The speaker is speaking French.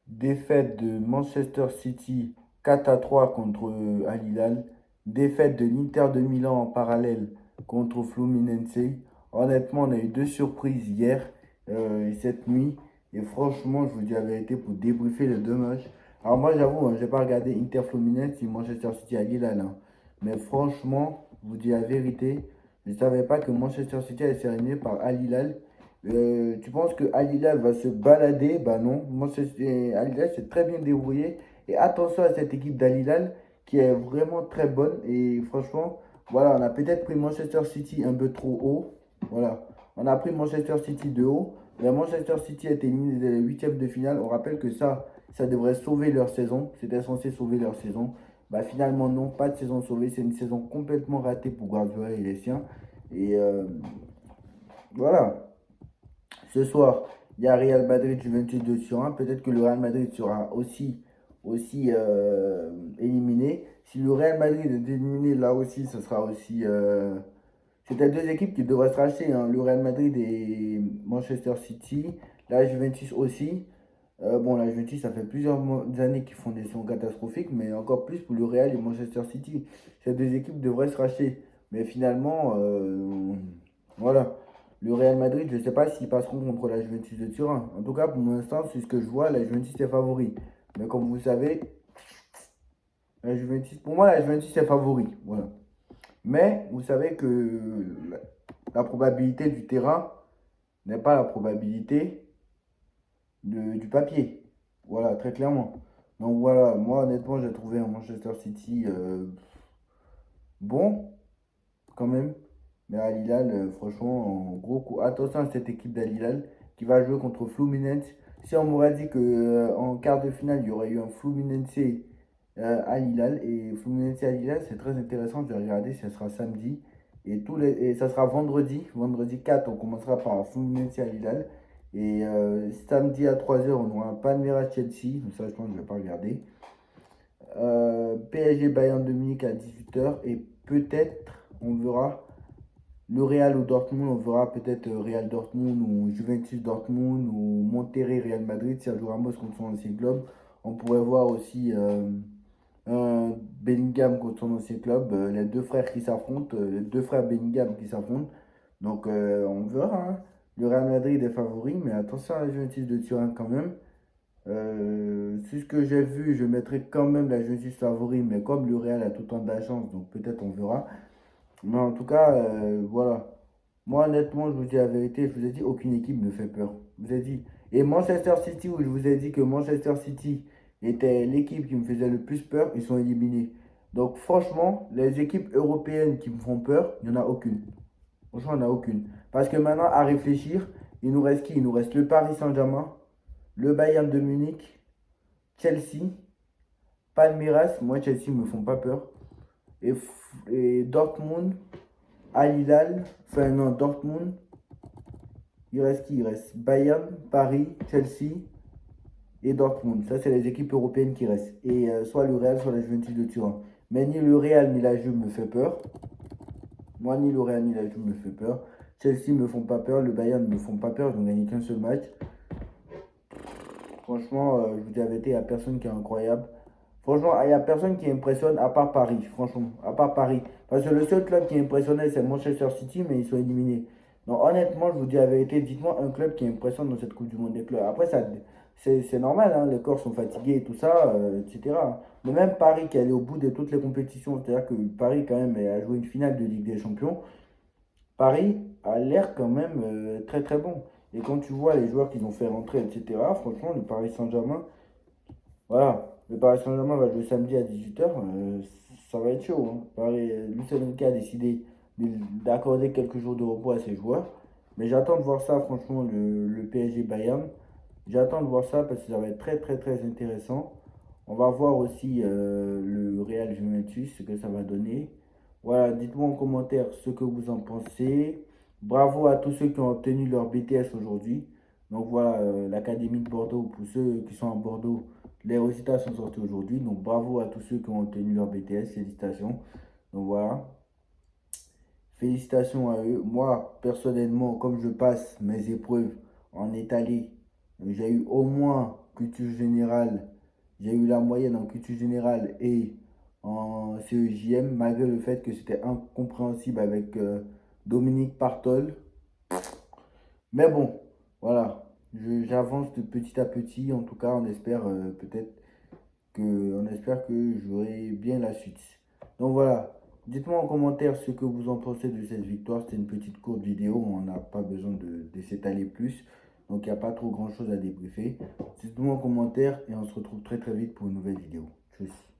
Défaite de Manchester City 4-3 contre Al Hilal. Défaite de l'Inter de Milan en parallèle contre Fluminense. Honnêtement, on a eu deux surprises hier et cette nuit. Et franchement, je vous dis la vérité pour débriefer les deux matchs. Alors moi, j'avoue, je n'ai pas regardé Inter Fluminense ni Manchester City Al Hilal, hein. Mais franchement, je vous dis la vérité, je ne savais pas que Manchester City allait se éliminé par Al Hilal. Tu penses que Al Hilal va se balader? Bah non. Al Hilal s'est très bien débrouillé. Et attention à cette équipe d'Al Hilal qui est vraiment très bonne. Et franchement, voilà, on a peut-être pris Manchester City un peu trop haut. Voilà. On a pris Manchester City de haut. Mais Manchester City a été éliminé des huitièmes de finale. On rappelle que ça devrait sauver leur saison. C'était censé sauver leur saison. Bah finalement non, pas de saison sauvée. C'est une saison complètement ratée pour Guardiola et les siens. Et voilà. Ce soir, il y a Real Madrid Juventus 2-1. Peut-être que le Real Madrid sera aussi éliminé. Si le Real Madrid est éliminé, là aussi, ce sera aussi. C'était deux équipes qui devraient se racheter, hein, le Real Madrid et Manchester City. La Juventus aussi. Bon, la Juventus, ça fait plusieurs années qu'ils font des saisons catastrophiques, mais encore plus pour le Real et Manchester City. Ces deux équipes devraient se racheter. Mais finalement, voilà. Le Real Madrid, je ne sais pas s'ils passeront contre la Juventus de Turin. En tout cas, pour l'instant, c'est ce que je vois, la Juventus est favori. Mais comme vous savez, pour moi, la Juventus est favori. Voilà. Mais vous savez que la probabilité du terrain n'est pas la probabilité du papier. Voilà, très clairement. Donc voilà, moi honnêtement, j'ai trouvé un Manchester City bon, quand même. Mais Al Hilal, franchement, en gros coup. Attention à cette équipe d'Al Hilal qui va jouer contre Fluminense. Si on m'aurait dit que en quart de finale, il y aurait eu un Fluminense Al Hilal et Fluminense Al Hilal, c'est très intéressant de regarder. Ça sera samedi et ça sera vendredi 4. On commencera par Fluminense Al Hilal et samedi à 3 heures, on aura un Palmeiras Chelsea. Donc ça, je pense que je ne vais pas regarder. PSG Bayern de Munich à 18 heures et peut-être on verra le Real ou Dortmund, on verra peut-être Real Dortmund ou Juventus Dortmund ou Monterrey Real Madrid, Sergio Ramos contre son ancien club. On pourrait voir aussi un Bellingham contre son ancien club, les deux frères qui s'affrontent, les deux frères Bellingham qui s'affrontent. Donc on verra, hein. Le Real Madrid est favori, mais attention à la Juventus de Turin quand même. C'est ce que j'ai vu, je mettrai quand même la Juventus favori, mais comme le Real a tout le temps de la chance, donc peut-être on verra. Mais en tout cas, voilà. Moi, honnêtement, je vous dis la vérité, je vous ai dit, aucune équipe me fait peur. Je vous ai dit. Et Manchester City, où je vous ai dit que Manchester City était l'équipe qui me faisait le plus peur, ils sont éliminés. Donc, franchement, les équipes européennes qui me font peur, il n'y en a aucune. Franchement, il n'y en a aucune. Parce que maintenant, à réfléchir, il nous reste qui? Il nous reste le Paris Saint-Germain, le Bayern de Munich, Chelsea, Palmeiras. Moi, Chelsea ne me font pas peur. Et Dortmund, Al Hilal, enfin non, Dortmund, il reste qui? Il reste Bayern, Paris, Chelsea et Dortmund. Ça, c'est les équipes européennes qui restent. Et soit le Real, soit la Juventus de Turin. Mais ni le Real ni la Juve me fait peur. Moi, ni le Real ni la Juve me fait peur. Chelsea me font pas peur, le Bayern ne me font pas peur. Ils n'ont gagné qu'un seul match. Franchement, je vous dis la vérité, il n'y a personne qui est incroyable. Franchement, il n'y a personne qui impressionne à part Paris, franchement, à part Paris. Parce que le seul club qui impressionnait, c'est Manchester City, mais ils sont éliminés. Donc honnêtement, je vous dis la vérité, dites-moi un club qui impressionne dans cette Coupe du Monde des clubs. Après, c'est normal, hein, les corps sont fatigués et tout ça, etc. Mais même Paris qui est allé au bout de toutes les compétitions, c'est-à-dire que Paris quand même a joué une finale de Ligue des Champions, Paris a l'air quand même très très bon. Et quand tu vois les joueurs qu'ils ont fait rentrer, etc., franchement, le Paris Saint-Germain, voilà, le Paris Saint-Germain va jouer samedi à 18 heures. Ça va être chaud, hein. Lucien Enrique a décidé d'accorder quelques jours de repos à ses joueurs. Mais j'attends de voir ça, franchement, le PSG Bayern. J'attends de voir ça parce que ça va être très très très intéressant. On va voir aussi le Real Juventus, ce que ça va donner. Voilà, dites-moi en commentaire ce que vous en pensez. Bravo à tous ceux qui ont obtenu leur BTS aujourd'hui. Donc voilà, l'Académie de Bordeaux, pour ceux qui sont à Bordeaux, les résultats sont sortis aujourd'hui. Donc bravo à tous ceux qui ont obtenu leur BTS, félicitations. Donc voilà, félicitations à eux. Moi, personnellement, comme je passe mes épreuves en étalé, J'ai eu au moins culture générale, j'ai eu la moyenne en culture générale et en CEJM, malgré le fait que c'était incompréhensible avec Dominique Partol. Mais bon, voilà, j'avance de petit à petit. En tout cas, on espère on espère que j'aurai bien la suite. Donc voilà, dites-moi en commentaire ce que vous en pensez de cette victoire. C'était une petite courte vidéo, on n'a pas besoin de s'étaler plus. Donc il n'y a pas trop grand chose à débriefer. Dites-moi en commentaire et on se retrouve très très vite pour une nouvelle vidéo. Tchuss.